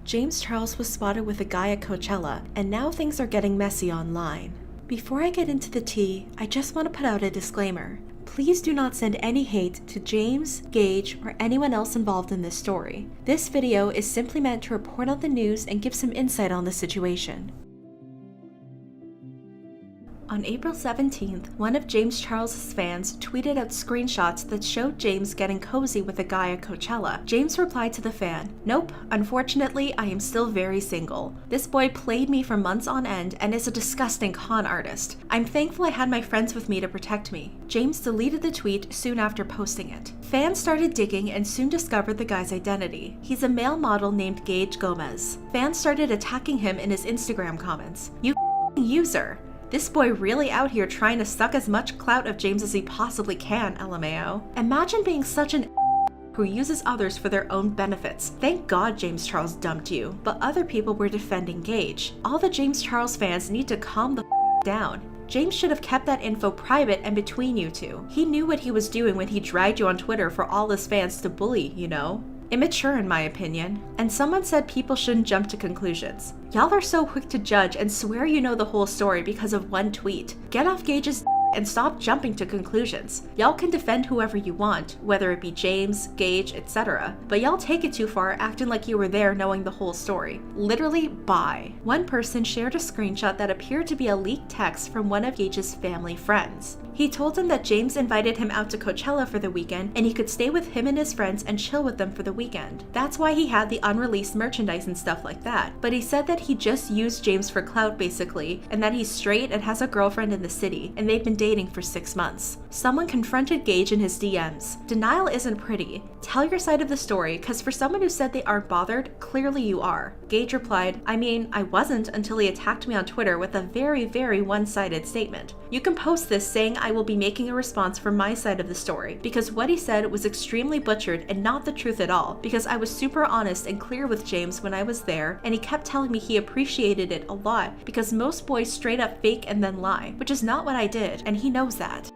James Charles was spotted with a guy at Coachella, and now things are getting messy online. Before I get into the tea, I just want to put out a disclaimer. Please do not send any hate to James, Gage, or anyone else involved in this story. This video is simply meant to report on the news and give some insight on the situation. On April 17th, one of James Charles' fans tweeted out screenshots that showed James getting cozy with a guy at Coachella. James replied to the fan, "Nope, unfortunately, I am still very single. This boy played me for months on end and is a disgusting con artist. I'm thankful I had my friends with me to protect me." James deleted the tweet soon after posting it. Fans started digging and soon discovered the guy's identity. He's a male model named Gage Gomez. Fans started attacking him in his Instagram comments. "You user! This boy really out here trying to suck as much clout of James as he possibly can, LMAO. Imagine being such an who uses others for their own benefits. Thank God James Charles dumped you." But other people were defending Gage. All the James Charles fans need to calm the down. James should have kept that info private and between you two. He knew what he was doing when he dragged you on Twitter for all his fans to bully, you know? Immature in my opinion. And someone said people shouldn't jump to conclusions. Y'all are so quick to judge and swear you know the whole story because of one tweet. Get off Gage's and stop jumping to conclusions. Y'all can defend whoever you want, whether it be James, Gage, etc. But y'all take it too far acting like you were there knowing the whole story. Literally, bye. One person shared a screenshot that appeared to be a leaked text from one of Gage's family friends. He told him that James invited him out to Coachella for the weekend and he could stay with him and his friends and chill with them for the weekend. That's why he had the unreleased merchandise and stuff like that. But he said that he just used James for clout basically, and that he's straight and has a girlfriend in the city, and they've been dating for 6 months. Someone confronted Gage in his DMs. Denial isn't pretty. Tell your side of the story, cause for someone who said they aren't bothered, clearly you are. Gage replied, "I mean, I wasn't until he attacked me on Twitter with a very, very one-sided statement. You can post this saying I will be making a response from my side of the story, because what he said was extremely butchered and not the truth at all, because I was super honest and clear with James when I was there, and he kept telling me he appreciated it a lot, because most boys straight up fake and then lie, which is not what I did, and he knows that."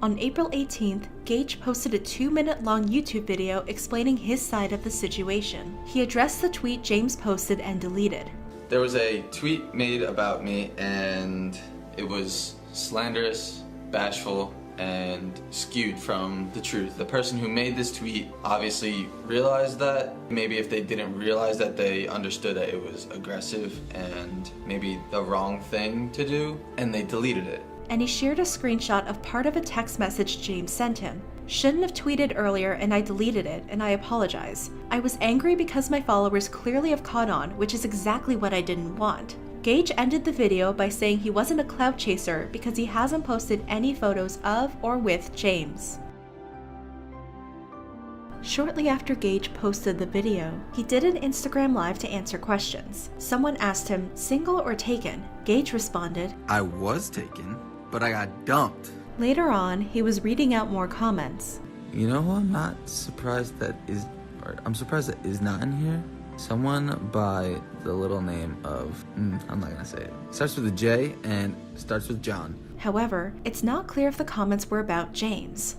On April 18th, Gage posted a 2-minute long YouTube video explaining his side of the situation. He addressed the tweet James posted and deleted. There was a tweet made about me and it was slanderous, bashful, and skewed from the truth. The person who made this tweet obviously realized that. Maybe if they didn't realize that, they understood that it was aggressive and maybe the wrong thing to do, and they deleted it. And he shared a screenshot of part of a text message James sent him. "Shouldn't have tweeted earlier and I deleted it, and I apologize. I was angry because my followers clearly have caught on, which is exactly what I didn't want." Gage ended the video by saying he wasn't a clout chaser because he hasn't posted any photos of or with James. Shortly after Gage posted the video, he did an Instagram live to answer questions. Someone asked him, "Single or taken?" Gage responded, "I was taken, but I got dumped." Later on, he was reading out more comments. "You know who I'm not surprised that is, or I'm surprised that is not in here? Someone by the little name of, I'm not gonna say it. Starts with a J and starts with John." However, it's not clear if the comments were about James.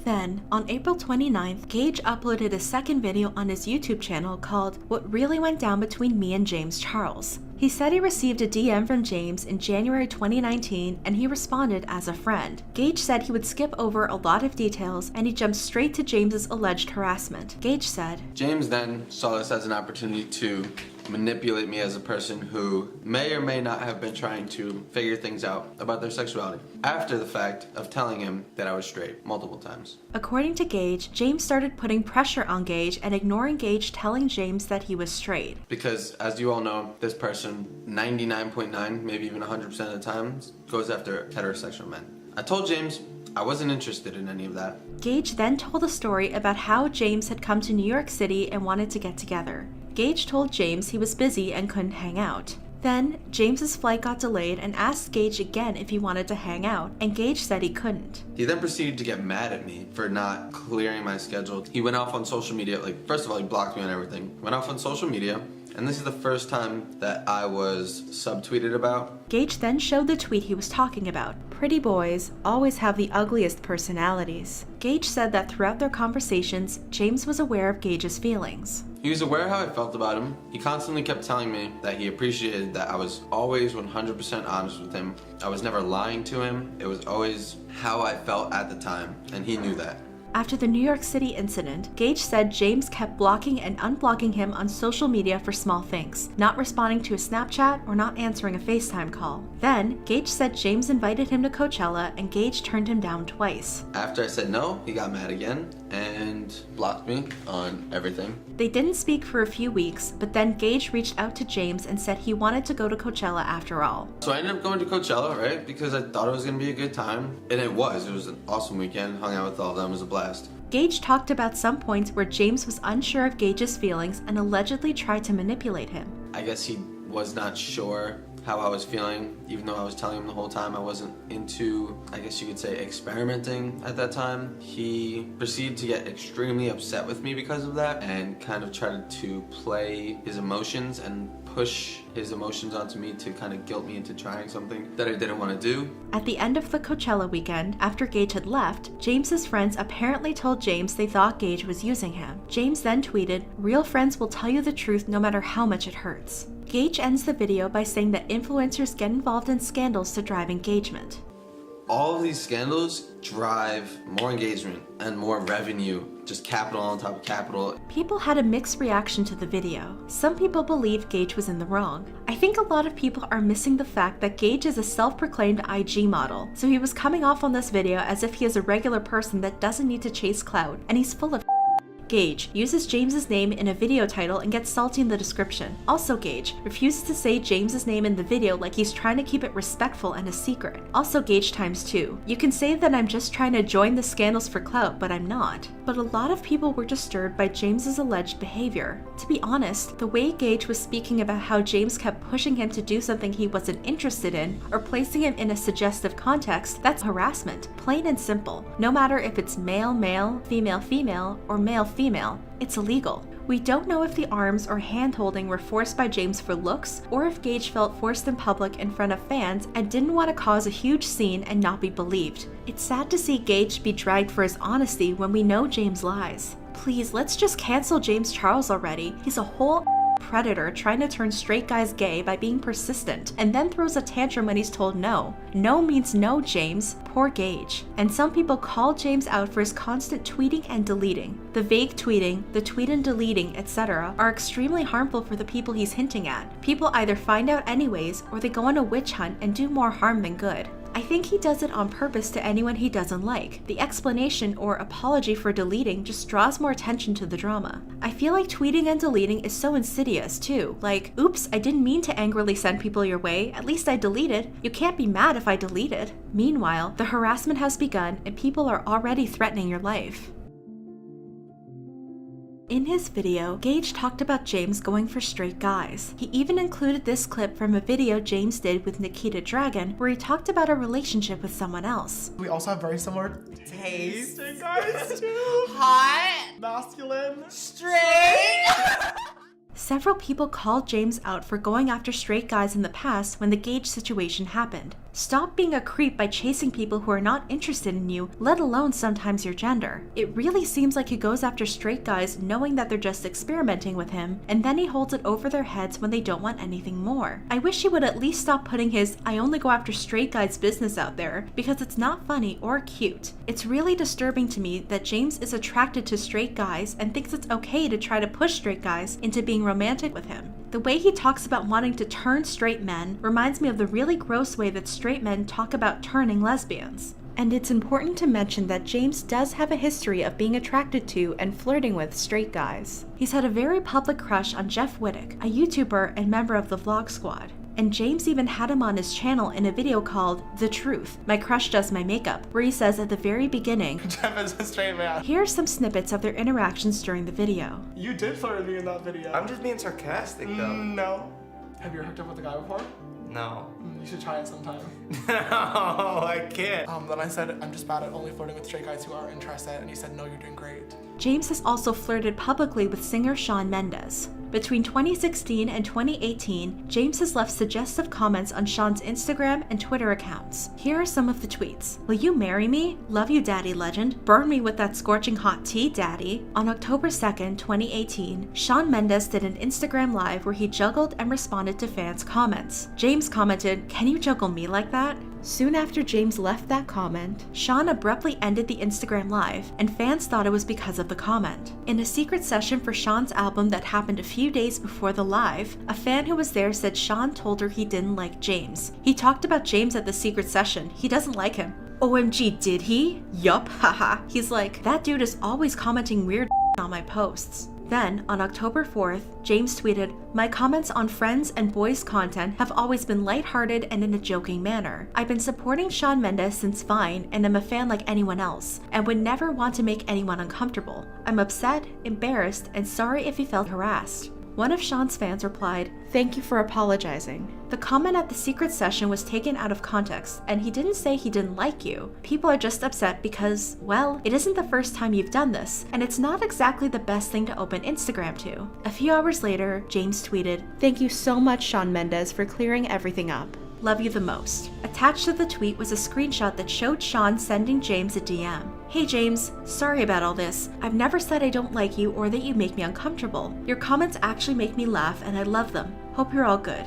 Then, on April 29th, Gage uploaded a second video on his YouTube channel called "What Really Went Down Between Me and James Charles." He said he received a DM from James in January 2019 and he responded as a friend. Gage said he would skip over a lot of details and he jumped straight to James's alleged harassment. Gage said, James then saw this as an opportunity to manipulate me as a person who may or may not have been trying to figure things out about their sexuality after the fact of telling him that I was straight multiple times. According to Gage, James started putting pressure on Gage and ignoring Gage telling James that he was straight. Because as you all know, this person 99.9, maybe even 100% of the time goes after heterosexual men. I told James I wasn't interested in any of that. Gage then told a story about how James had come to New York City and wanted to get together. Gage told James he was busy and couldn't hang out. Then, James's flight got delayed and asked Gage again if he wanted to hang out, and Gage said he couldn't. He then proceeded to get mad at me for not clearing my schedule. He went off on social media, first of all, he blocked me on everything. Went off on social media and this is the first time that I was subtweeted about. Gage then showed the tweet he was talking about. Pretty boys always have the ugliest personalities. Gage said that throughout their conversations, James was aware of Gage's feelings. He was aware how I felt about him. He constantly kept telling me that he appreciated that I was always 100% honest with him. I was never lying to him. It was always how I felt at the time, and he knew that. After the New York City incident, Gage said James kept blocking and unblocking him on social media for small things, not responding to a Snapchat or not answering a FaceTime call. Then, Gage said James invited him to Coachella and Gage turned him down twice. After I said no, he got mad again and blocked me on everything. They didn't speak for a few weeks, but then Gage reached out to James and said he wanted to go to Coachella after all. So I ended up going to Coachella, right? Because I thought it was going to be a good time. And it was. It was an awesome weekend. Hung out with all of them. It was a blast. Gage talked about some points where James was unsure of Gage's feelings and allegedly tried to manipulate him. I guess he was not sure how I was feeling, even though I was telling him the whole time I wasn't into, I guess you could say, experimenting at that time. He proceeded to get extremely upset with me because of that and kind of tried to play his emotions and push his emotions onto me to kind of guilt me into trying something that I didn't want to do. At the end of the Coachella weekend, after Gage had left, James's friends apparently told James they thought Gage was using him. James then tweeted, "Real friends will tell you the truth no matter how much it hurts." Gage ends the video by saying that influencers get involved in scandals to drive engagement. All of these scandals drive more engagement and more revenue, just capital on top of capital. People had a mixed reaction to the video. Some people believed Gage was in the wrong. I think a lot of people are missing the fact that Gage is a self-proclaimed IG model, so he was coming off on this video as if he is a regular person that doesn't need to chase clout, and he's full of Gage uses James's name in a video title and gets salty in the description. Also, Gage refuses to say James's name in the video like he's trying to keep it respectful and a secret. Also, Gage times 2. You can say that I'm just trying to join the scandals for clout, but I'm not. But a lot of people were disturbed by James's alleged behavior. To be honest, the way Gage was speaking about how James kept pushing him to do something he wasn't interested in or placing him in a suggestive context, that's harassment, plain and simple. No matter if it's male-male, female-female, or male-female, it's illegal. We don't know if the arms or hand-holding were forced by James for looks, or if Gage felt forced in public in front of fans and didn't want to cause a huge scene and not be believed. It's sad to see Gage be dragged for his honesty when we know James lies. Please, let's just cancel James Charles already. He's a whole predator trying to turn straight guys gay by being persistent, and then throws a tantrum when he's told no. No means no, James. Poor Gage. And some people call James out for his constant tweeting and deleting. The vague tweeting, the tweet and deleting, etc. are extremely harmful for the people he's hinting at. People either find out anyways, or they go on a witch hunt and do more harm than good. I think he does it on purpose to anyone he doesn't like. The explanation or apology for deleting just draws more attention to the drama. I feel like tweeting and deleting is so insidious too. Like, oops, I didn't mean to angrily send people your way, at least I deleted. You can't be mad if I deleted. Meanwhile, the harassment has begun and people are already threatening your life. In his video, Gage talked about James going for straight guys. He even included this clip from a video James did with Nikita Dragon where he talked about a relationship with someone else. We also have very similar taste. Guys too. Hot. Masculine. Straight. Several people called James out for going after straight guys in the past when the Gage situation happened. Stop being a creep by chasing people who are not interested in you, let alone sometimes your gender. It really seems like he goes after straight guys knowing that they're just experimenting with him, and then he holds it over their heads when they don't want anything more. I wish he would at least stop putting his "I only go after straight guys" business out there, because it's not funny or cute. It's really disturbing to me that James is attracted to straight guys and thinks it's okay to try to push straight guys into being romantic with him. The way he talks about wanting to turn straight men reminds me of the really gross way that straight men talk about turning lesbians. And it's important to mention that James does have a history of being attracted to and flirting with straight guys. He's had a very public crush on Jeff Wittick, a YouTuber and member of the Vlog Squad. And James even had him on his channel in a video called The Truth, My Crush Does My Makeup, where he says at the very beginning, Jeff is a straight man. Here are some snippets of their interactions during the video. You did flirt with me in that video. I'm just being sarcastic though. No. Have you ever hooked up with a guy before? No. You should try it sometime. No, I can't. Then I said, I'm just bad at only flirting with straight guys who are interested, and you said, no, you're doing great. James has also flirted publicly with singer Shawn Mendes. Between 2016 and 2018, James has left suggestive comments on Sean's Instagram and Twitter accounts. Here are some of the tweets. Will you marry me? Love you, daddy legend. Burn me with that scorching hot tea, daddy. On October 2nd, 2018, Shawn Mendes did an Instagram live where he juggled and responded to fans' comments. James commented, "Can you juggle me like that?" Soon after James left that comment, Shawn abruptly ended the Instagram live, and fans thought it was because of the comment. In a secret session for Shawn's album that happened a few days before the live, a fan who was there said Shawn told her he didn't like James. He talked about James at the secret session. He doesn't like him. OMG, did he? Yup, haha. He's like, that dude is always commenting weird on my posts. Then, on October 4th, James tweeted, "My comments on Friends and Boys content have always been lighthearted and in a joking manner. I've been supporting Shawn Mendes since Vine and am a fan like anyone else, and would never want to make anyone uncomfortable. I'm upset, embarrassed, and sorry if he felt harassed." One of Shawn's fans replied, "Thank you for apologizing." The comment at the secret session was taken out of context, and he didn't say he didn't like you. People are just upset because, well, it isn't the first time you've done this, and it's not exactly the best thing to open Instagram to. A few hours later, James tweeted, "Thank you so much, Shawn Mendes, for clearing everything up. Love you the most." Attached to the tweet was a screenshot that showed Shawn sending James a DM. "Hey James, sorry about all this. I've never said I don't like you or that you make me uncomfortable. Your comments actually make me laugh and I love them. Hope you're all good."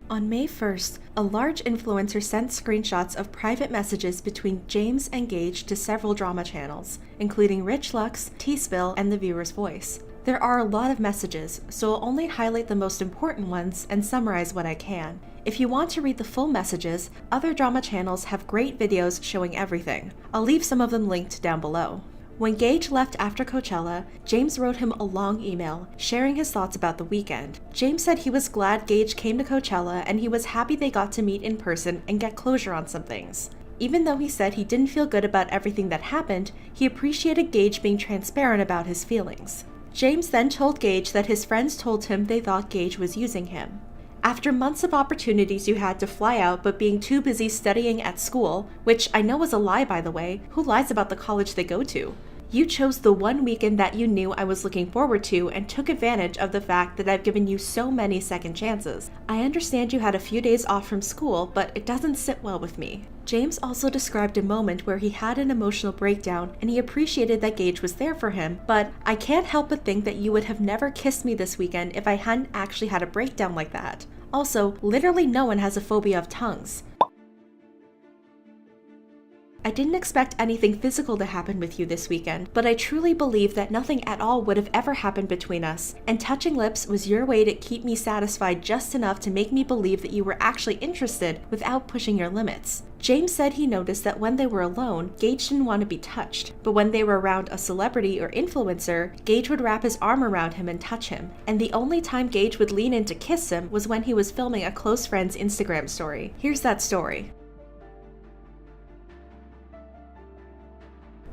On May 1st, a large influencer sent screenshots of private messages between James and Gage to several drama channels, including Rich Lux, T-Spill, and The Viewer's Voice. There are a lot of messages, so I'll only highlight the most important ones and summarize what I can. If you want to read the full messages, other drama channels have great videos showing everything. I'll leave some of them linked down below. When Gage left after Coachella, James wrote him a long email, sharing his thoughts about the weekend. James said he was glad Gage came to Coachella and he was happy they got to meet in person and get closure on some things. Even though he said he didn't feel good about everything that happened, he appreciated Gage being transparent about his feelings. James then told Gage that his friends told him they thought Gage was using him. After months of opportunities you had to fly out but being too busy studying at school, which I know is a lie by the way, who lies about the college they go to? You chose the one weekend that you knew I was looking forward to and took advantage of the fact that I've given you so many second chances. I understand you had a few days off from school, but it doesn't sit well with me." James also described a moment where he had an emotional breakdown and he appreciated that Gage was there for him, but "I can't help but think that you would have never kissed me this weekend if I hadn't actually had a breakdown like that. Also, literally no one has a phobia of tongues. I didn't expect anything physical to happen with you this weekend, but I truly believe that nothing at all would have ever happened between us, and touching lips was your way to keep me satisfied just enough to make me believe that you were actually interested without pushing your limits." James said he noticed that when they were alone, Gage didn't want to be touched, but when they were around a celebrity or influencer, Gage would wrap his arm around him and touch him, and the only time Gage would lean in to kiss him was when he was filming a close friend's Instagram story. Here's that story.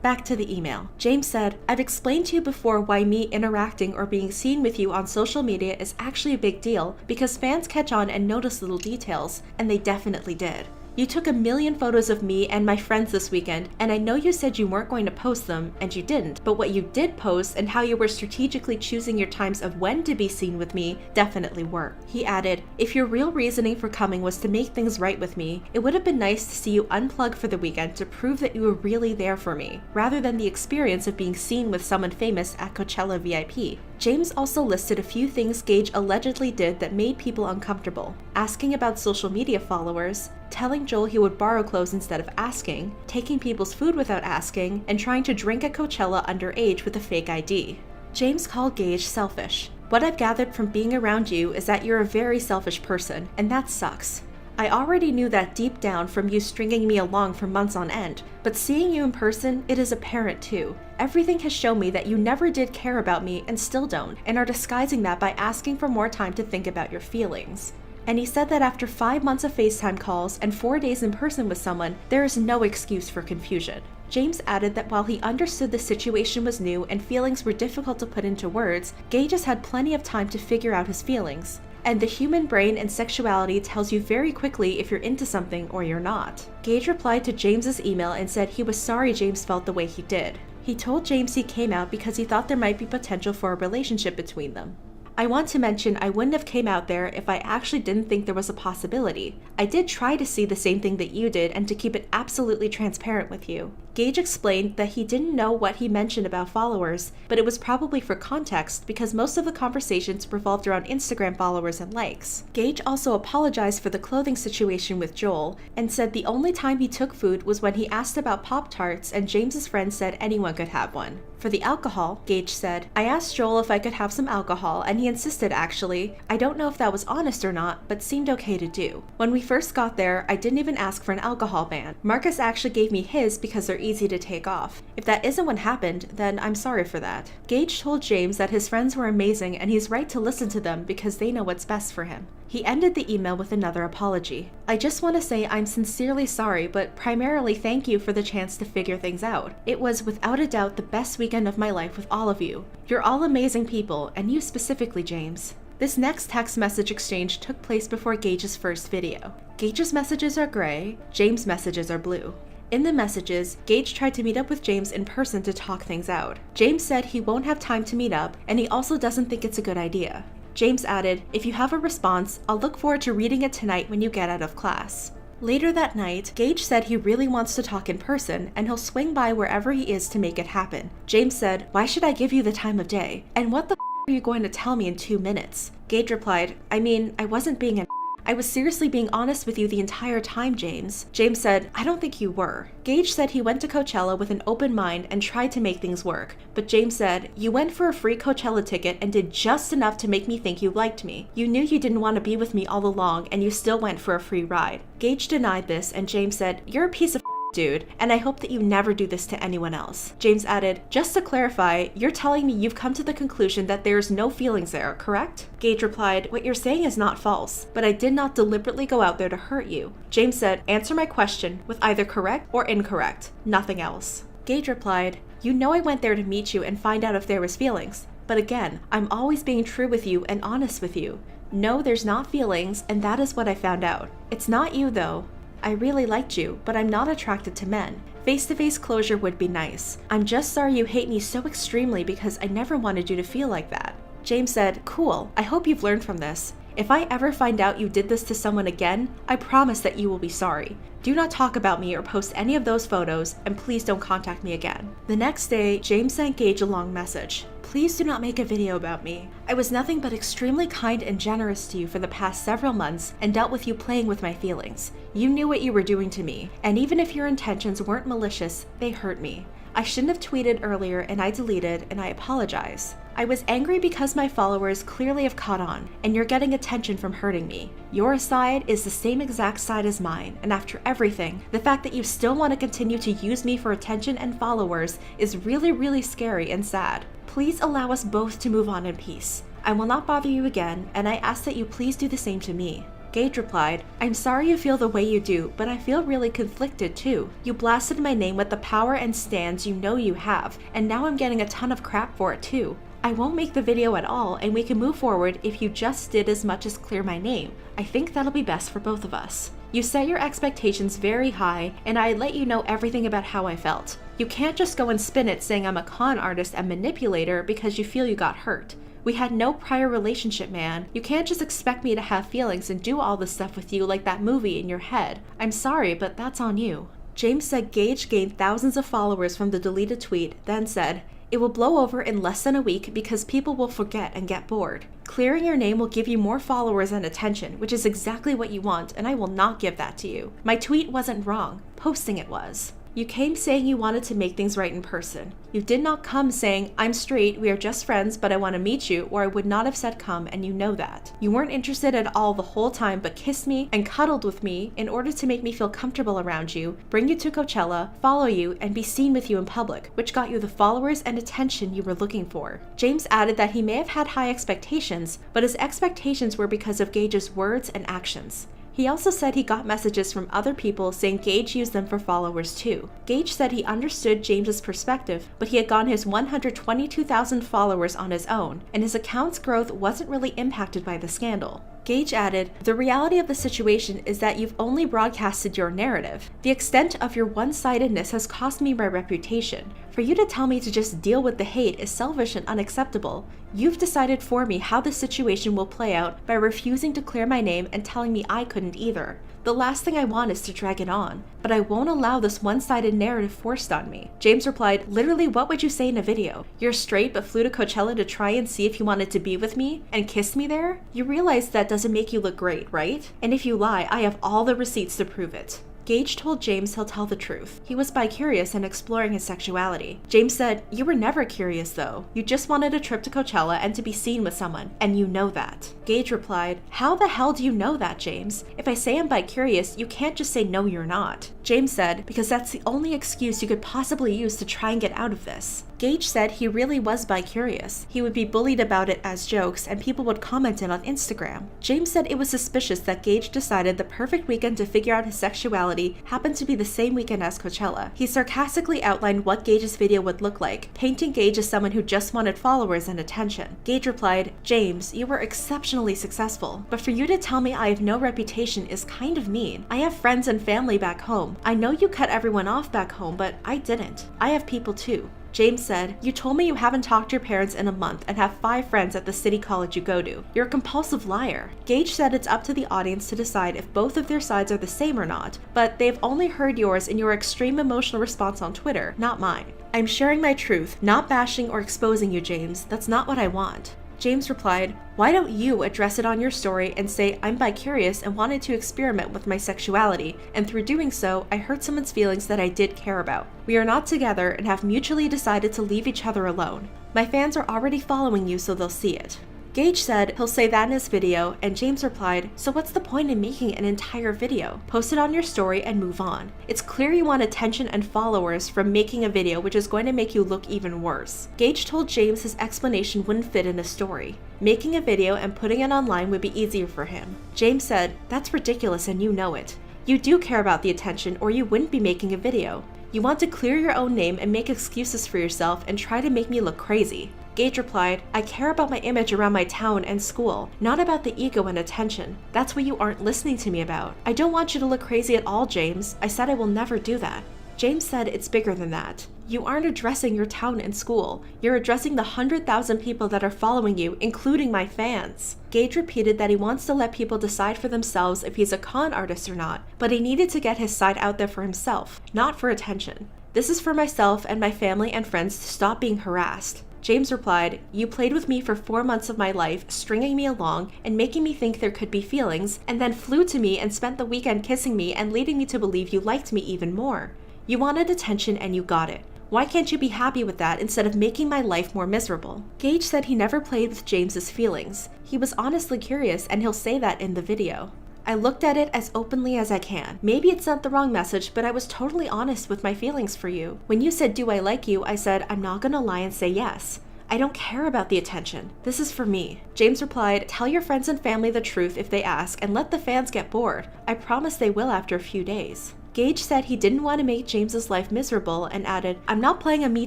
Back to the email. James said, "I've explained to you before why me interacting or being seen with you on social media is actually a big deal, because fans catch on and notice little details, and they definitely did. You took 1,000,000 photos of me and my friends this weekend, and I know you said you weren't going to post them, and you didn't, but what you did post and how you were strategically choosing your times of when to be seen with me definitely worked." He added, "If your real reasoning for coming was to make things right with me, it would have been nice to see you unplug for the weekend to prove that you were really there for me, rather than the experience of being seen with someone famous at Coachella VIP." James also listed a few things Gage allegedly did that made people uncomfortable: asking about social media followers, telling Joel he would borrow clothes instead of asking, taking people's food without asking, and trying to drink at Coachella underage with a fake ID. James called Gage selfish. "What I've gathered from being around you is that you're a very selfish person, and that sucks. I already knew that deep down from you stringing me along for months on end, but seeing you in person, it is apparent too. Everything has shown me that you never did care about me and still don't, and are disguising that by asking for more time to think about your feelings." And he said that after 5 months of FaceTime calls and 4 days in person with someone, there is no excuse for confusion. James added that while he understood the situation was new and feelings were difficult to put into words, Gage has had plenty of time to figure out his feelings. And the human brain and sexuality tells you very quickly if you're into something or you're not. Gage replied to James's email and said he was sorry James felt the way he did. He told James he came out because he thought there might be potential for a relationship between them. I want to mention I wouldn't have came out there if I actually didn't think there was a possibility. I did try to see the same thing that you did and to keep it absolutely transparent with you. Gage explained that he didn't know what he mentioned about followers, but it was probably for context because most of the conversations revolved around Instagram followers and likes. Gage also apologized for the clothing situation with Joel and said the only time he took food was when he asked about Pop-Tarts and James's friend said anyone could have one. For the alcohol, Gage said, I asked Joel if I could have some alcohol and he insisted actually. I don't know if that was honest or not, but seemed okay to do. When we first got there, I didn't even ask for an alcohol ban. Marcus actually gave me his because they're easy to take off. If that isn't what happened, then I'm sorry for that. Gage told James that his friends were amazing and he's right to listen to them because they know what's best for him. He ended the email with another apology. I just want to say I'm sincerely sorry, but primarily thank you for the chance to figure things out. It was without a doubt the best weekend of my life with all of you. You're all amazing people, and you specifically, James. This next text message exchange took place before Gage's first video. Gage's messages are gray, James' messages are blue. In the messages, Gage tried to meet up with James in person to talk things out. James said he won't have time to meet up, and he also doesn't think it's a good idea. James added, if you have a response, I'll look forward to reading it tonight when you get out of class. Later that night, Gage said he really wants to talk in person and he'll swing by wherever he is to make it happen. James said, why should I give you the time of day? And what the are you going to tell me in 2 minutes? Gage replied, I mean, I wasn't being an I was seriously being honest with you the entire time, James. James said, I don't think you were. Gage said he went to Coachella with an open mind and tried to make things work. But James said, you went for a free Coachella ticket and did just enough to make me think you liked me. You knew you didn't want to be with me all along and you still went for a free ride. Gage denied this and James said, you're a piece of dude, and I hope that you never do this to anyone else. James added, just to clarify, you're telling me you've come to the conclusion that there's no feelings there, correct? Gage replied, what you're saying is not false, but I did not deliberately go out there to hurt you. James said, answer my question with either correct or incorrect, nothing else. Gage replied, you know I went there to meet you and find out if there was feelings, but again, I'm always being true with you and honest with you. No, there's not feelings, and that is what I found out. It's not you though. I really liked you, but I'm not attracted to men. Face-to-face closure would be nice. I'm just sorry you hate me so extremely because I never wanted you to feel like that. James said, cool, I hope you've learned from this. If I ever find out you did this to someone again, I promise that you will be sorry. Do not talk about me or post any of those photos, and please don't contact me again. The next day, James sent Gage a long message. Please do not make a video about me. I was nothing but extremely kind and generous to you for the past several months and dealt with you playing with my feelings. You knew what you were doing to me, and even if your intentions weren't malicious, they hurt me. I shouldn't have tweeted earlier and I deleted, and I apologize. I was angry because my followers clearly have caught on, and you're getting attention from hurting me. Your side is the same exact side as mine, and after everything, the fact that you still want to continue to use me for attention and followers is really scary and sad. Please allow us both to move on in peace. I will not bother you again, and I ask that you please do the same to me. Gage replied, I'm sorry you feel the way you do, but I feel really conflicted too. You blasted my name with the power and stands you know you have, and now I'm getting a ton of crap for it too. I won't make the video at all, and we can move forward if you just did as much as clear my name. I think that'll be best for both of us. You set your expectations very high, and I let you know everything about how I felt. You can't just go and spin it saying I'm a con artist and manipulator because you feel you got hurt. We had no prior relationship, man. You can't just expect me to have feelings and do all this stuff with you like that movie in your head. I'm sorry, but that's on you. James said Gage gained thousands of followers from the deleted tweet, then said, it will blow over in less than a week because people will forget and get bored. Clearing your name will give you more followers and attention, which is exactly what you want, and I will not give that to you. My tweet wasn't wrong. Posting it was. You came saying you wanted to make things right in person. You did not come saying, I'm straight, we are just friends, but I want to meet you, or I would not have said come, and you know that. You weren't interested at all the whole time, but kissed me and cuddled with me in order to make me feel comfortable around you, bring you to Coachella, follow you, and be seen with you in public, which got you the followers and attention you were looking for. James added that he may have had high expectations, but his expectations were because of Gage's words and actions. He also said he got messages from other people saying Gage used them for followers too. Gage said he understood James's perspective, but he had gotten his 122,000 followers on his own, and his account's growth wasn't really impacted by the scandal. Gage added, "The reality of the situation is that you've only broadcasted your narrative. The extent of your one-sidedness has cost me my reputation. For you to tell me to just deal with the hate is selfish and unacceptable. You've decided for me how the situation will play out by refusing to clear my name and telling me I couldn't either. The last thing I want is to drag it on, but I won't allow this one-sided narrative forced on me." James replied, "Literally, what would you say in a video? You're straight but flew to Coachella to try and see if you wanted to be with me and kissed me there? You realize that doesn't make you look great, right? And if you lie, I have all the receipts to prove it." Gage told James he'll tell the truth. He was bi-curious and exploring his sexuality. James said, "You were never curious though. You just wanted a trip to Coachella and to be seen with someone, and you know that." Gage replied, "How the hell do you know that, James? If I say I'm bi-curious, you can't just say no you're not." James said, "Because that's the only excuse you could possibly use to try and get out of this." Gage said he really was bi-curious. He would be bullied about it as jokes, and people would comment it on Instagram. James said it was suspicious that Gage decided the perfect weekend to figure out his sexuality happened to be the same weekend as Coachella. He sarcastically outlined what Gage's video would look like, painting Gage as someone who just wanted followers and attention. Gage replied, "James, you were exceptionally successful, but for you to tell me I have no reputation is kind of mean. I have friends and family back home. I know you cut everyone off back home, but I didn't. I have people too." James said, "You told me you haven't talked to your parents in a month and have 5 friends at the city college you go to. You're a compulsive liar." Gage said it's up to the audience to decide if both of their sides are the same or not, but they've only heard yours in your extreme emotional response on Twitter, not mine. "I'm sharing my truth, not bashing or exposing you, James. That's not what I want." James replied, "Why don't you address it on your story and say I'm bi-curious and wanted to experiment with my sexuality, and through doing so, I hurt someone's feelings that I did care about. We are not together and have mutually decided to leave each other alone. My fans are already following you, so they'll see it." Gage said he'll say that in his video, and James replied, "So what's the point in making an entire video? Post it on your story and move on. It's clear you want attention and followers from making a video which is going to make you look even worse." Gage told James his explanation wouldn't fit in a story. Making a video and putting it online would be easier for him. James said, "That's ridiculous and you know it. You do care about the attention or you wouldn't be making a video. You want to clear your own name and make excuses for yourself and try to make me look crazy." Gage replied, "I care about my image around my town and school, not about the ego and attention. That's what you aren't listening to me about. I don't want you to look crazy at all, James. I said I will never do that." James said it's bigger than that. "You aren't addressing your town and school. You're addressing the 100,000 people that are following you, including my fans." Gage repeated that he wants to let people decide for themselves if he's a con artist or not, but he needed to get his side out there for himself, not for attention. "This is for myself and my family and friends to stop being harassed." James replied, "You played with me for 4 months of my life, stringing me along and making me think there could be feelings, and then flew to me and spent the weekend kissing me and leading me to believe you liked me even more. You wanted attention and you got it. Why can't you be happy with that instead of making my life more miserable?" Gage said he never played with James's feelings. He was honestly curious, and he'll say that in the video. "I looked at it as openly as I can. Maybe it sent the wrong message, but I was totally honest with my feelings for you. When you said, 'Do I like you?' I said, I'm not gonna lie and say yes. I don't care about the attention. This is for me." James replied, "Tell your friends and family the truth if they ask, and let the fans get bored. I promise they will after a few days." Gage said he didn't want to make James's life miserable and added, "I'm not playing a Me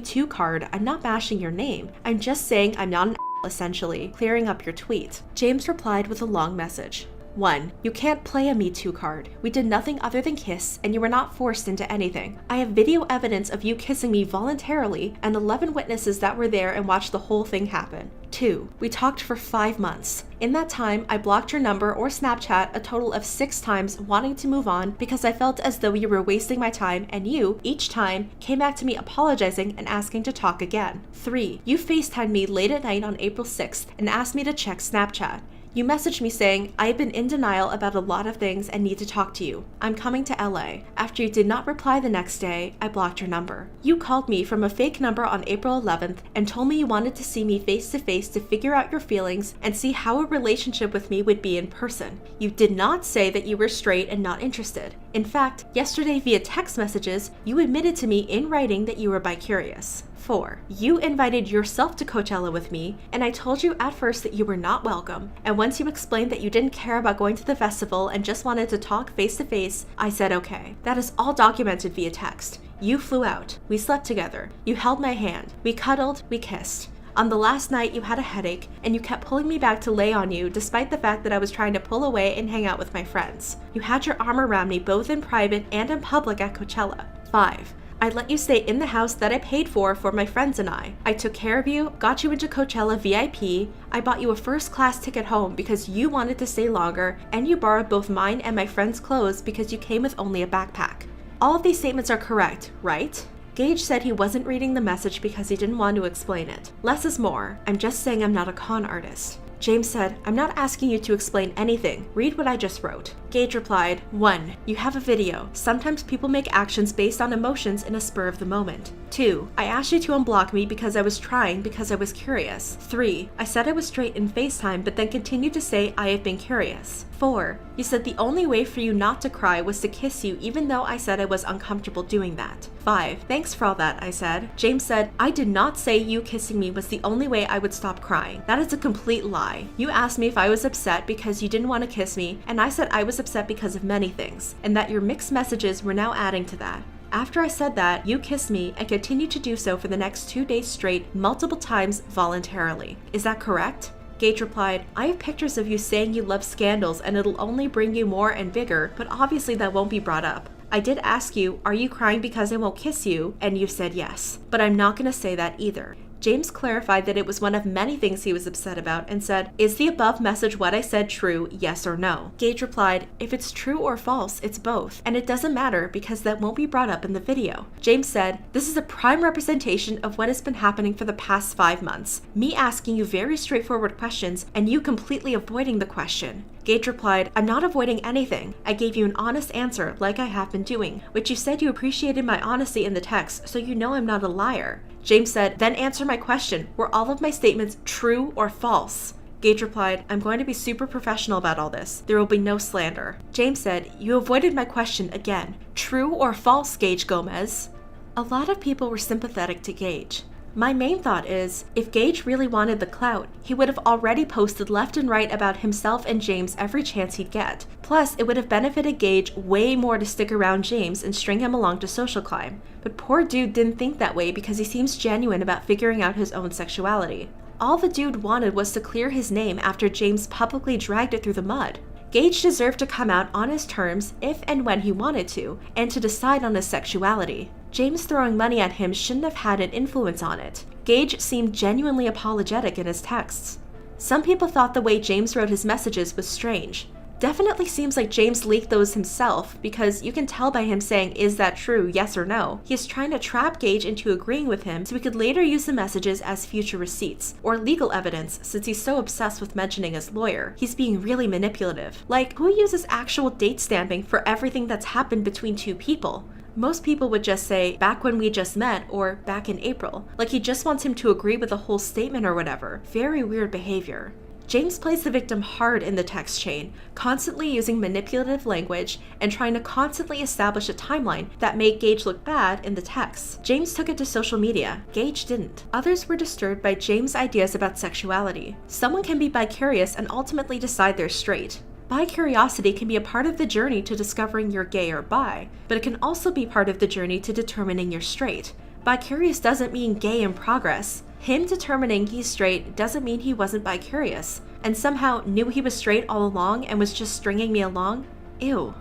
Too card. I'm not bashing your name. I'm just saying I'm not an essentially, clearing up your tweet." James replied with a long message. 1. You can't play a Me Too card. We did nothing other than kiss, and you were not forced into anything. I have video evidence of you kissing me voluntarily and 11 witnesses that were there and watched the whole thing happen. 2. We talked for 5 months. In that time, I blocked your number or Snapchat a total of 6 times, wanting to move on because I felt as though you were wasting my time, and you, each time, came back to me apologizing and asking to talk again. 3. You FaceTimed me late at night on April 6th and asked me to check Snapchat. You messaged me saying, "I have been in denial about a lot of things and need to talk to you. I'm coming to LA. After you did not reply the next day, I blocked your number. You called me from a fake number on April 11th and told me you wanted to see me face to face to figure out your feelings and see how a relationship with me would be in person. You did not say that you were straight and not interested. In fact, yesterday via text messages, you admitted to me in writing that you were bi-curious. 4. You invited yourself to Coachella with me, and I told you at first that you were not welcome, and once you explained that you didn't care about going to the festival and just wanted to talk face to face, I said okay. That is all documented via text. You flew out. We slept together. You held my hand. We cuddled. We kissed. On the last night, you had a headache, and you kept pulling me back to lay on you despite the fact that I was trying to pull away and hang out with my friends. You had your arm around me both in private and in public at Coachella. 5. I let you stay in the house that I paid for my friends and I. I took care of you, got you into Coachella VIP, I bought you a first-class ticket home because you wanted to stay longer, and you borrowed both mine and my friends' clothes because you came with only a backpack. All of these statements are correct, right? Gage said he wasn't reading the message because he didn't want to explain it. Less is more. I'm just saying I'm not a con artist. James said, I'm not asking you to explain anything. Read what I just wrote. Gage replied, 1. You have a video. Sometimes people make actions based on emotions in a spur of the moment. 2. I asked you to unblock me because I was trying because I was curious. 3. I said I was straight in FaceTime but then continued to say I have been curious. 4. You said the only way for you not to cry was to kiss you even though I said I was uncomfortable doing that. 5. Thanks for all that, I said. James said, I did not say you kissing me was the only way I would stop crying. That is a complete lie. You asked me if I was upset because you didn't want to kiss me, and I said I was upset because of many things, and that your mixed messages were now adding to that. After I said that, you kissed me and continued to do so for the next 2 days straight, multiple times voluntarily. Is that correct? Gage replied, I have pictures of you saying you love scandals and it'll only bring you more and bigger, but obviously that won't be brought up. I did ask you, are you crying because I won't kiss you? And you said yes, but I'm not going to say that either. James clarified that it was one of many things he was upset about and said, is the above message what I said true, yes or no? Gage replied, if it's true or false, it's both, and it doesn't matter because that won't be brought up in the video. James said, this is a prime representation of what has been happening for the past 5 months. Me asking you very straightforward questions and you completely avoiding the question. Gage replied, I'm not avoiding anything. I gave you an honest answer like I have been doing, which you said you appreciated my honesty in the text, so you know I'm not a liar. James said, then answer my question. Were all of my statements true or false? Gage replied, I'm going to be super professional about all this. There will be no slander. James said, you avoided my question again. True or false, Gage Gomez? A lot of people were sympathetic to Gage. My main thought is, if Gage really wanted the clout, he would have already posted left and right about himself and James every chance he'd get. Plus, it would have benefited Gage way more to stick around James and string him along to social climb. But poor dude didn't think that way because he seems genuine about figuring out his own sexuality. All the dude wanted was to clear his name after James publicly dragged it through the mud. Gage deserved to come out on his terms if and when he wanted to, and to decide on his sexuality. James throwing money at him shouldn't have had an influence on it. Gage seemed genuinely apologetic in his texts. Some people thought the way James wrote his messages was strange. Definitely seems like James leaked those himself because you can tell by him saying, is that true, yes or no? He is trying to trap Gage into agreeing with him so he could later use the messages as future receipts or legal evidence since he's so obsessed with mentioning his lawyer. He's being really manipulative. Like, who uses actual date stamping for everything that's happened between two people? Most people would just say, back when we just met, or back in April. Like he just wants him to agree with the whole statement or whatever. Very weird behavior. James plays the victim hard in the text chain, constantly using manipulative language and trying to constantly establish a timeline that made Gage look bad in the text. James took it to social media. Gage didn't. Others were disturbed by James' ideas about sexuality. Someone can be bi-curious and ultimately decide they're straight. Bi-curiosity can be a part of the journey to discovering you're gay or bi, but it can also be part of the journey to determining you're straight. Bi-curious doesn't mean gay in progress. Him determining he's straight doesn't mean he wasn't bi-curious, and somehow knew he was straight all along and was just stringing me along? Ew.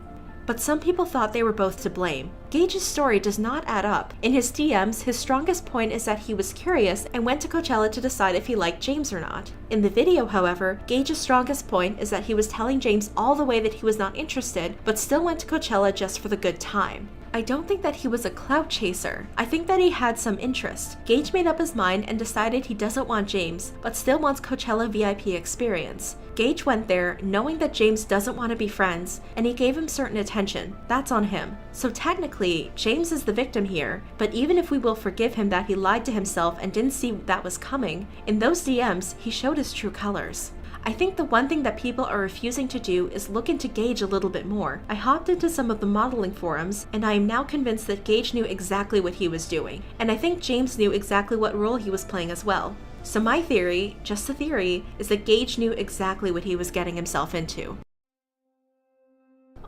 But some people thought they were both to blame. Gage's story does not add up. In his DMs, his strongest point is that he was curious and went to Coachella to decide if he liked James or not. In the video, however, Gage's strongest point is that he was telling James all the way that he was not interested, but still went to Coachella just for the good time. I don't think that he was a clout chaser. I think that he had some interest. Gage made up his mind and decided he doesn't want James, but still wants Coachella VIP experience. Gage went there knowing that James doesn't want to be friends, and he gave him certain attention. That's on him. So technically, James is the victim here, but even if we will forgive him that he lied to himself and didn't see that was coming, in those DMs, he showed his true colors. I think the one thing that people are refusing to do is look into Gage a little bit more. I hopped into some of the modeling forums, and I am now convinced that Gage knew exactly what he was doing, and I think James knew exactly what role he was playing as well. So my theory, just a theory, is that Gage knew exactly what he was getting himself into.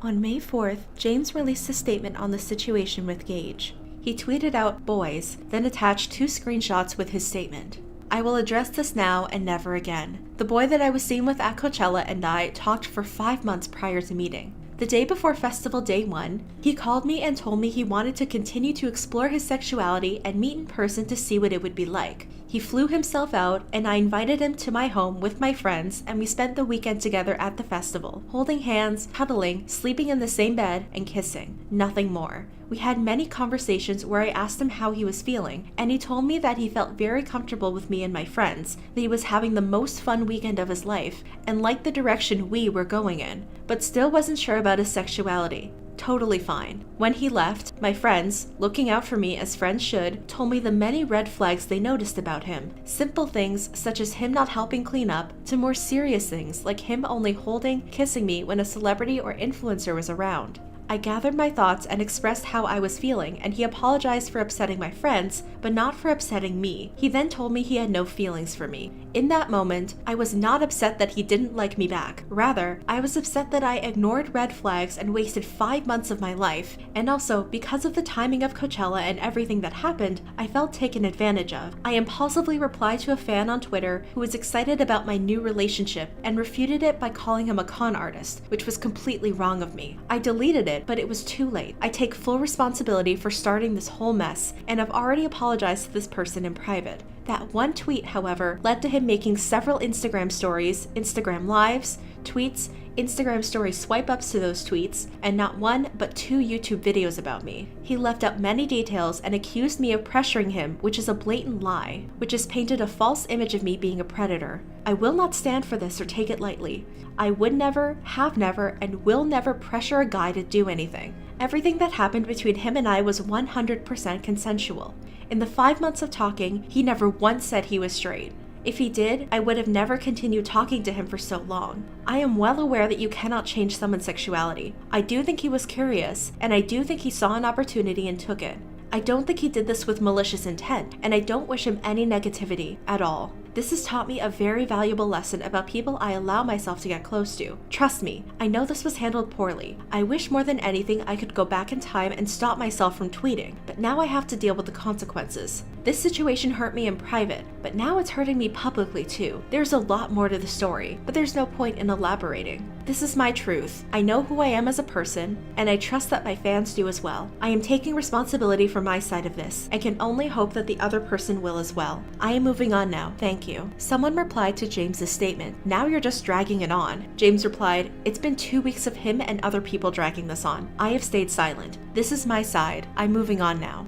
On May 4th, James released a statement on the situation with Gage. He tweeted out, "boys," then attached 2 screenshots with his statement. I will address this now and never again. The boy that I was seen with at Coachella and I talked for 5 months prior to meeting. The day before festival day 1, he called me and told me he wanted to continue to explore his sexuality and meet in person to see what it would be like. He flew himself out and I invited him to my home with my friends and we spent the weekend together at the festival, holding hands, cuddling, sleeping in the same bed, and kissing. Nothing more. We had many conversations where I asked him how he was feeling, and he told me that he felt very comfortable with me and my friends, that he was having the most fun weekend of his life, and liked the direction we were going in, but still wasn't sure about his sexuality. Totally fine. When he left, my friends, looking out for me as friends should, told me the many red flags they noticed about him. Simple things such as him not helping clean up, to more serious things like him only holding, kissing me when a celebrity or influencer was around. I gathered my thoughts and expressed how I was feeling, and he apologized for upsetting my friends, but not for upsetting me. He then told me he had no feelings for me. In that moment, I was not upset that he didn't like me back. Rather, I was upset that I ignored red flags and wasted 5 months of my life, and also, because of the timing of Coachella and everything that happened, I felt taken advantage of. I impulsively replied to a fan on Twitter who was excited about my new relationship and refuted it by calling him a con artist, which was completely wrong of me. I deleted it, but it was too late. I take full responsibility for starting this whole mess, and I've already apologized to this person in private. That one tweet, however, led to him making several Instagram stories, Instagram lives, tweets, Instagram story swipe ups to those tweets, and not one but 2 YouTube videos about me. He left out many details and accused me of pressuring him, which is a blatant lie, which has painted a false image of me being a predator. I will not stand for this or take it lightly. I would never, have never, and will never pressure a guy to do anything. Everything that happened between him and I was 100% consensual. In the 5 months of talking, he never once said he was straight. If he did, I would have never continued talking to him for so long. I am well aware that you cannot change someone's sexuality. I do think he was curious, and I do think he saw an opportunity and took it. I don't think he did this with malicious intent, and I don't wish him any negativity at all. This has taught me a very valuable lesson about people I allow myself to get close to. Trust me, I know this was handled poorly. I wish more than anything I could go back in time and stop myself from tweeting, but now I have to deal with the consequences. This situation hurt me in private, but now it's hurting me publicly too. There's a lot more to the story, but there's no point in elaborating. This is my truth. I know who I am as a person, and I trust that my fans do as well. I am taking responsibility for my side of this. I can only hope that the other person will as well. I am moving on now. Thank you. Someone replied to James's statement, "Now you're just dragging it on." James replied, "It's been 2 weeks of him and other people dragging this on. I have stayed silent. This is my side. I'm moving on now."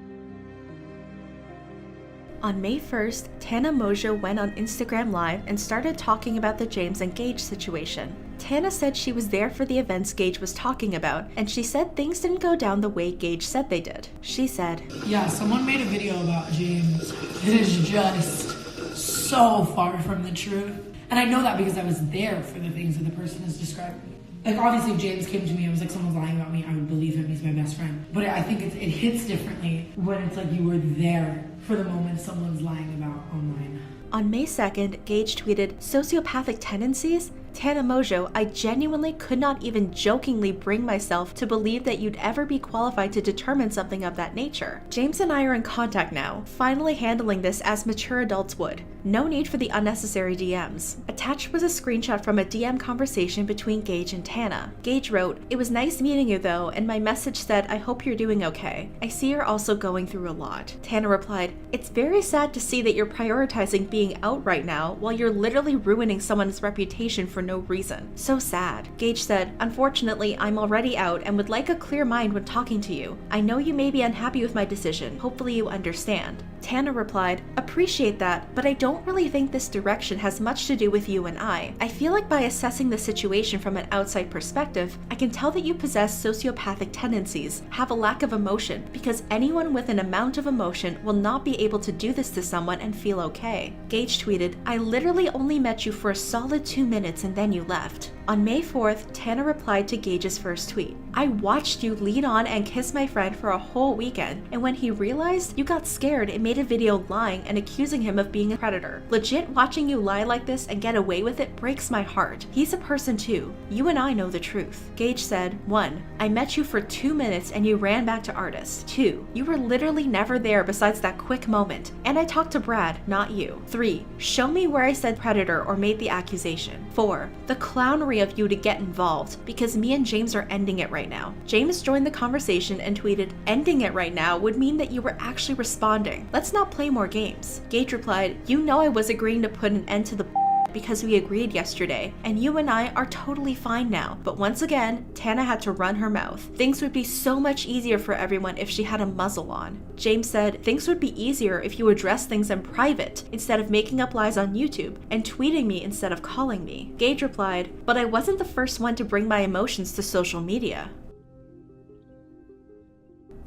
On May 1st, Tana Mojo went on Instagram Live and started talking about the James and Gage situation. Tana said she was there for the events Gage was talking about, and she said things didn't go down the way Gage said they did. She said, "Yeah, someone made a video about James. It is just so far from the truth. And I know that because I was there for the things that the person is describing. Like, obviously, if James came to me and was like, someone's lying about me, I would believe him. He's my best friend. But I think it hits differently when it's like you were there for the moment someone's lying about online." On May 2nd, Gage tweeted, "Sociopathic tendencies? Tana Mojo, I genuinely could not even jokingly bring myself to believe that you'd ever be qualified to determine something of that nature. James and I are in contact now, finally handling this as mature adults would. No need for the unnecessary DMs." Attached was a screenshot from a DM conversation between Gage and Tana. Gage wrote, "It was nice meeting you though, and my message said, I hope you're doing okay. I see you're also going through a lot." Tana replied, "It's very sad to see that you're prioritizing being out right now while you're literally ruining someone's reputation for no reason. So sad." Gage said, "Unfortunately, I'm already out and would like a clear mind when talking to you. I know you may be unhappy with my decision. Hopefully you understand." Tana replied, "Appreciate that, but I don't really think this direction has much to do with you and I. I feel like by assessing the situation from an outside perspective, I can tell that you possess sociopathic tendencies, have a lack of emotion, because anyone with an amount of emotion will not be able to do this to someone and feel okay." Gage tweeted, "I literally only met you for a solid 2 minutes and then you left." On May 4th, Tana replied to Gage's first tweet. I watched you lead on and kiss my friend for a whole weekend, and when he realized you got scared and made a video lying and accusing him of being a predator. Legit watching you lie like this and get away with it breaks my heart. He's a person too. You and I know the truth. Gage said, 1. I met you for 2 minutes and you ran back to Artis. 2. You were literally never there besides that quick moment. And I talked to Brad, not you. 3. Show me where I said predator or made the accusation. 4. The clownery of you to get involved, because me and James are ending it right now. James joined the conversation and tweeted, ending it right now would mean that you were actually responding. Let's not play more games. Gage replied, you know I was agreeing to put an end to the because we agreed yesterday, and you and I are totally fine now. But once again, Tana had to run her mouth. Things would be so much easier for everyone if she had a muzzle on. James said, things would be easier if you addressed things in private instead of making up lies on YouTube and tweeting me instead of calling me. Gage replied, but I wasn't the first one to bring my emotions to social media.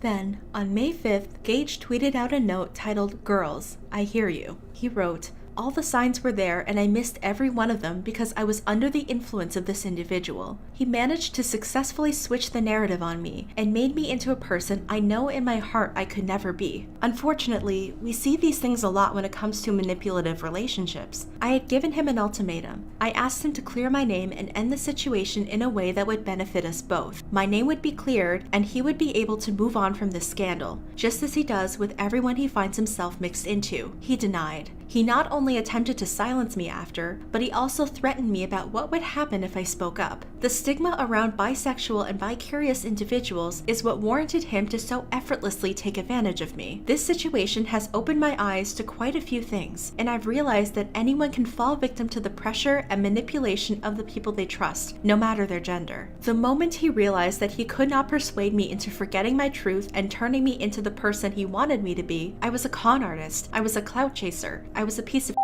Then, on May 5th, Gage tweeted out a note titled, Girls, I hear you. He wrote, all the signs were there and I missed every one of them because I was under the influence of this individual. He managed to successfully switch the narrative on me and made me into a person I know in my heart I could never be. Unfortunately, we see these things a lot when it comes to manipulative relationships. I had given him an ultimatum. I asked him to clear my name and end the situation in a way that would benefit us both. My name would be cleared and he would be able to move on from this scandal, just as he does with everyone he finds himself mixed into. He denied. He not only attempted to silence me after, but he also threatened me about what would happen if I spoke up. The stigma around bisexual and bi-curious individuals is what warranted him to so effortlessly take advantage of me. This situation has opened my eyes to quite a few things, and I've realized that anyone can fall victim to the pressure and manipulation of the people they trust, no matter their gender. The moment he realized that he could not persuade me into forgetting my truth and turning me into the person he wanted me to be, I was a con artist, I was a clout chaser, I was a piece of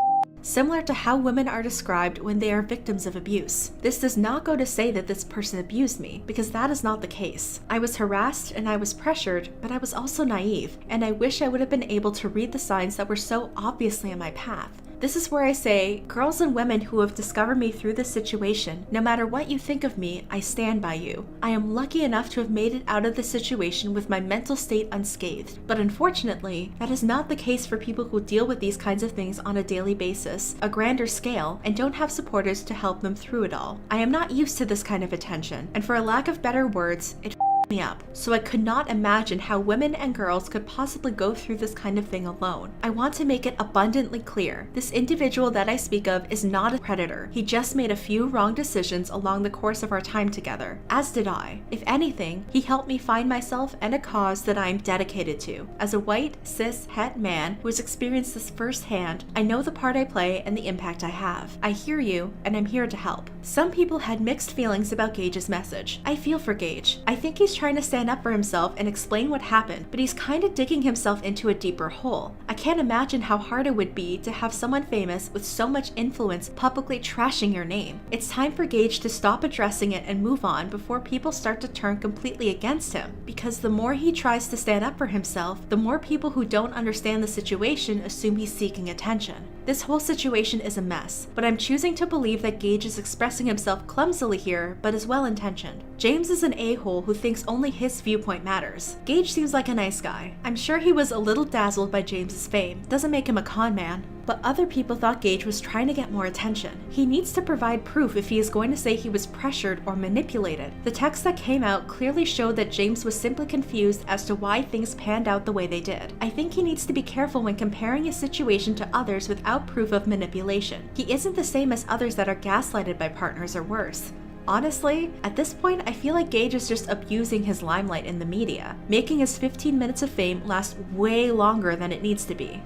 similar to how women are described when they are victims of abuse. This does not go to say that this person abused me, because that is not the case. I was harassed and I was pressured, but I was also naive, and I wish I would have been able to read the signs that were so obviously in my path. This is where I say, girls and women who have discovered me through this situation, no matter what you think of me, I stand by you. I am lucky enough to have made it out of this situation with my mental state unscathed, but unfortunately, that is not the case for people who deal with these kinds of things on a daily basis, a grander scale, and don't have supporters to help them through it all. I am not used to this kind of attention, and for a lack of better words, it me up, so I could not imagine how women and girls could possibly go through this kind of thing alone. I want to make it abundantly clear, this individual that I speak of is not a predator. He just made a few wrong decisions along the course of our time together, as did I. If anything, he helped me find myself and a cause that I am dedicated to. As a white, cis, het man who has experienced this firsthand, I know the part I play and the impact I have. I hear you, and I'm here to help. Some people had mixed feelings about Gage's message. I feel for Gage. I think he's trying to stand up for himself and explain what happened, but he's kind of digging himself into a deeper hole. I can't imagine how hard it would be to have someone famous with so much influence publicly trashing your name. It's time for Gage to stop addressing it and move on before people start to turn completely against him, because the more he tries to stand up for himself, the more people who don't understand the situation assume he's seeking attention. This whole situation is a mess, but I'm choosing to believe that Gage is expressing himself clumsily here, but is well-intentioned. James is an a-hole who thinks only his viewpoint matters. Gage seems like a nice guy. I'm sure he was a little dazzled by James's fame. Doesn't make him a con man. But other people thought Gage was trying to get more attention. He needs to provide proof if he is going to say he was pressured or manipulated. The text that came out clearly showed that James was simply confused as to why things panned out the way they did. I think he needs to be careful when comparing his situation to others without proof of manipulation. He isn't the same as others that are gaslighted by partners or worse. Honestly, at this point, I feel like Gage is just abusing his limelight in the media, making his 15 minutes of fame last way longer than it needs to be.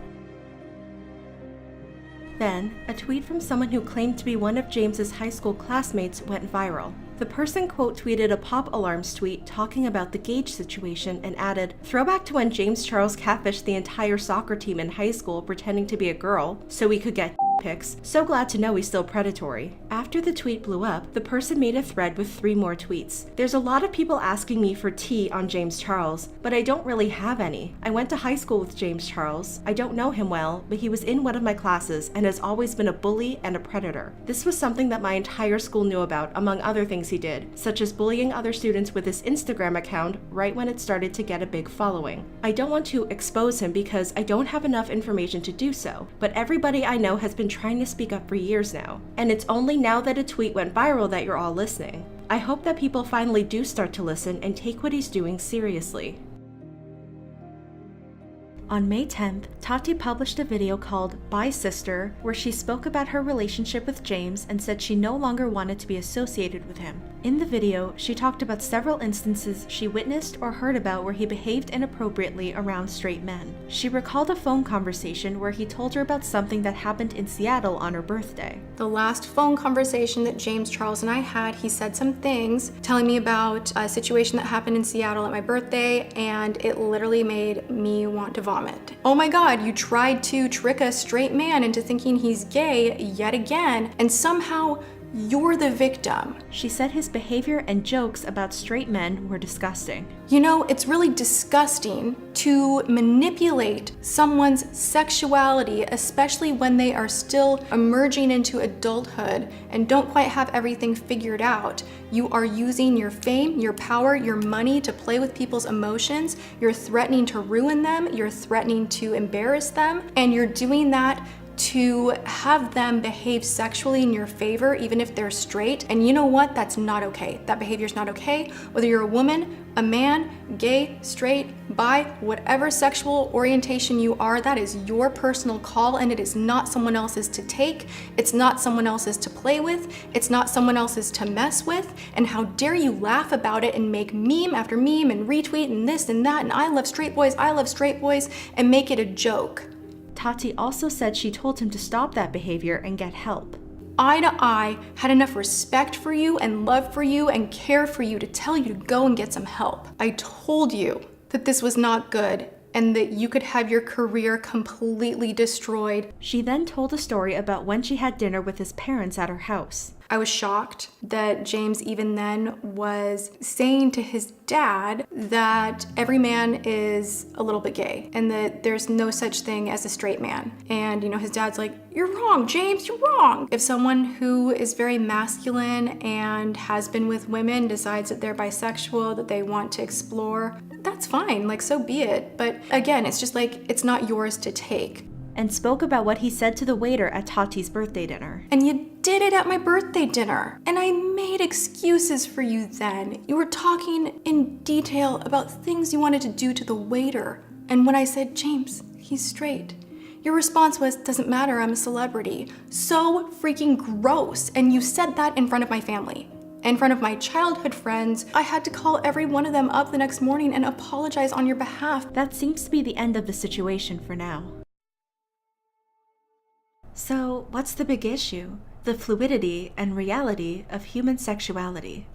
Then, a tweet from someone who claimed to be one of James's high school classmates went viral. The person quote tweeted a Pop Alarms tweet talking about the Gage situation and added, "Throwback to when James Charles catfished the entire soccer team in high school pretending to be a girl so he could get pics. So glad to know he's still predatory. After the tweet blew up, the person made a thread with 3 more tweets. There's a lot of people asking me for tea on James Charles, but I don't really have any. I went to high school with James Charles. I don't know him well, but he was in one of my classes and has always been a bully and a predator. This was something that my entire school knew about, among other things he did, such as bullying other students with his Instagram account right when it started to get a big following. I don't want to expose him because I don't have enough information to do so, but everybody I know has been trying to speak up for years now, and it's only now that a tweet went viral that you're all listening. I hope that people finally do start to listen and take what he's doing seriously. On May 10th, Tati published a video called Bye Sister, where she spoke about her relationship with James and said she no longer wanted to be associated with him. In the video, she talked about several instances she witnessed or heard about where he behaved inappropriately around straight men. She recalled a phone conversation where he told her about something that happened in Seattle on her birthday. The last phone conversation that James Charles and I had, he said some things telling me about a situation that happened in Seattle at my birthday, and it literally made me want to vomit. Oh my God, you tried to trick a straight man into thinking he's gay yet again, and somehow you're the victim. She said his behavior and jokes about straight men were disgusting. You know, it's really disgusting to manipulate someone's sexuality, especially when they are still emerging into adulthood and don't quite have everything figured out. You are using your fame, your power, your money to play with people's emotions. You're threatening to ruin them. You're threatening to embarrass them. And you're doing that to have them behave sexually in your favor, even if they're straight. And you know what? That's not okay. That behavior's not okay. Whether you're a woman, a man, gay, straight, bi, whatever sexual orientation you are, that is your personal call, and it is not someone else's to take. It's not someone else's to play with. It's not someone else's to mess with. And how dare you laugh about it and make meme after meme and retweet and this and that and I love straight boys, and make it a joke. Tati also said she told him to stop that behavior and get help. Eye to eye, had enough respect for you and love for you and care for you to tell you to go and get some help. I told you that this was not good and that you could have your career completely destroyed. She then told a story about when she had dinner with his parents at her house. I was shocked that James even then was saying to his dad that every man is a little bit gay and that there's no such thing as a straight man. And, you know, his dad's like, "You're wrong, James, you're wrong." If someone who is very masculine and has been with women decides that they're bisexual, that they want to explore, that's fine, like, so be it. But again, it's just like, it's not yours to take. And spoke about what he said to the waiter at Tati's birthday dinner. "And you did it at my birthday dinner. And I made excuses for you then. You were talking in detail about things you wanted to do to the waiter. And when I said, 'James, he's straight,' your response was, 'Doesn't matter, I'm a celebrity.' So freaking gross. And you said that in front of my family. In front of my childhood friends. I had to call every one of them up the next morning and apologize on your behalf." That seems to be the end of the situation for now. So, what's the big issue? The fluidity and reality of human sexuality.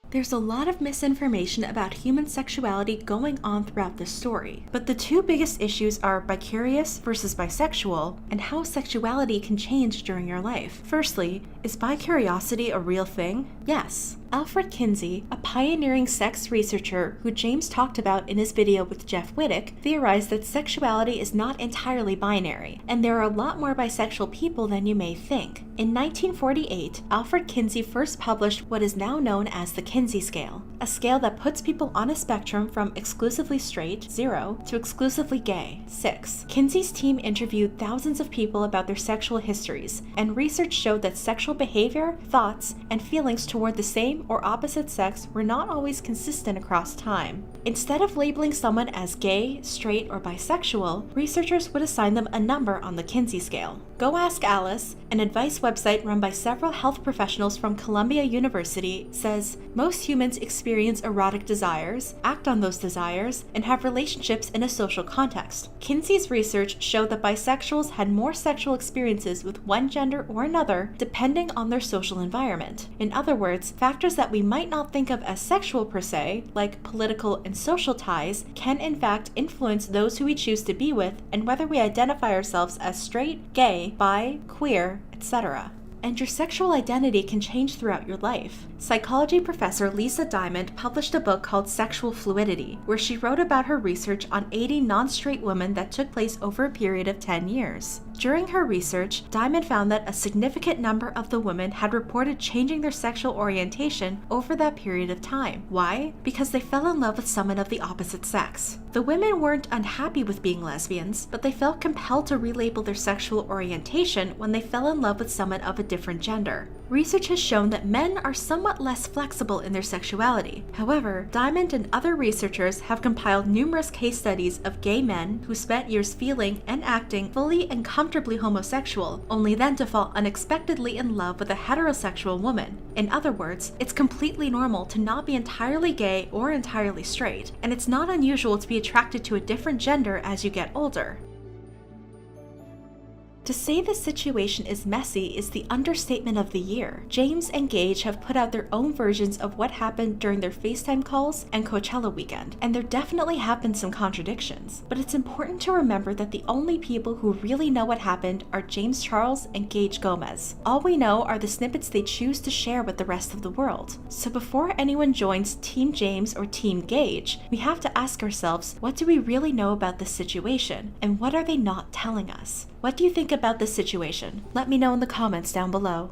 There's a lot of misinformation about human sexuality going on throughout this story, but the two biggest issues are bicurious versus bisexual, and how sexuality can change during your life. Firstly, is bicuriosity a real thing? Yes. Alfred Kinsey, a pioneering sex researcher who James talked about in his video with Jeff Wittick, theorized that sexuality is not entirely binary, and there are a lot more bisexual people than you may think. In 1948, Alfred Kinsey first published what is now known as the Kinsey scale, a scale that puts people on a spectrum from exclusively straight, 0, to exclusively gay, 6. Kinsey's team interviewed thousands of people about their sexual histories, and research showed that sexual behavior, thoughts, and feelings toward the same or opposite sex were not always consistent across time. Instead of labeling someone as gay, straight, or bisexual, researchers would assign them a number on the Kinsey scale. Go Ask Alice, an advice website run by several health professionals from Columbia University, says most humans experience erotic desires, act on those desires, and have relationships in a social context. Kinsey's research showed that bisexuals had more sexual experiences with one gender or another depending on their social environment. In other words, factors that we might not think of as sexual per se, like political and social ties, can in fact influence those who we choose to be with and whether we identify ourselves as straight, gay, bi, queer, etc. And your sexual identity can change throughout your life. Psychology professor Lisa Diamond published a book called Sexual Fluidity, where she wrote about her research on 80 non-straight women that took place over a period of 10 years. During her research, Diamond found that a significant number of the women had reported changing their sexual orientation over that period of time. Why? Because they fell in love with someone of the opposite sex. The women weren't unhappy with being lesbians, but they felt compelled to relabel their sexual orientation when they fell in love with someone of a different gender. Research has shown that men are somewhat less flexible in their sexuality. However, Diamond and other researchers have compiled numerous case studies of gay men who spent years feeling and acting fully and comfortably homosexual, only then to fall unexpectedly in love with a heterosexual woman. In other words, it's completely normal to not be entirely gay or entirely straight, and it's not unusual to be attracted to a different gender as you get older. To say the situation is messy is the understatement of the year. James and Gage have put out their own versions of what happened during their FaceTime calls and Coachella weekend, and there definitely have been some contradictions. But it's important to remember that the only people who really know what happened are James Charles and Gage Gomez. All we know are the snippets they choose to share with the rest of the world. So before anyone joins Team James or Team Gage, we have to ask ourselves, what do we really know about this situation, and what are they not telling us? What do you think about this situation? Let me know in the comments down below.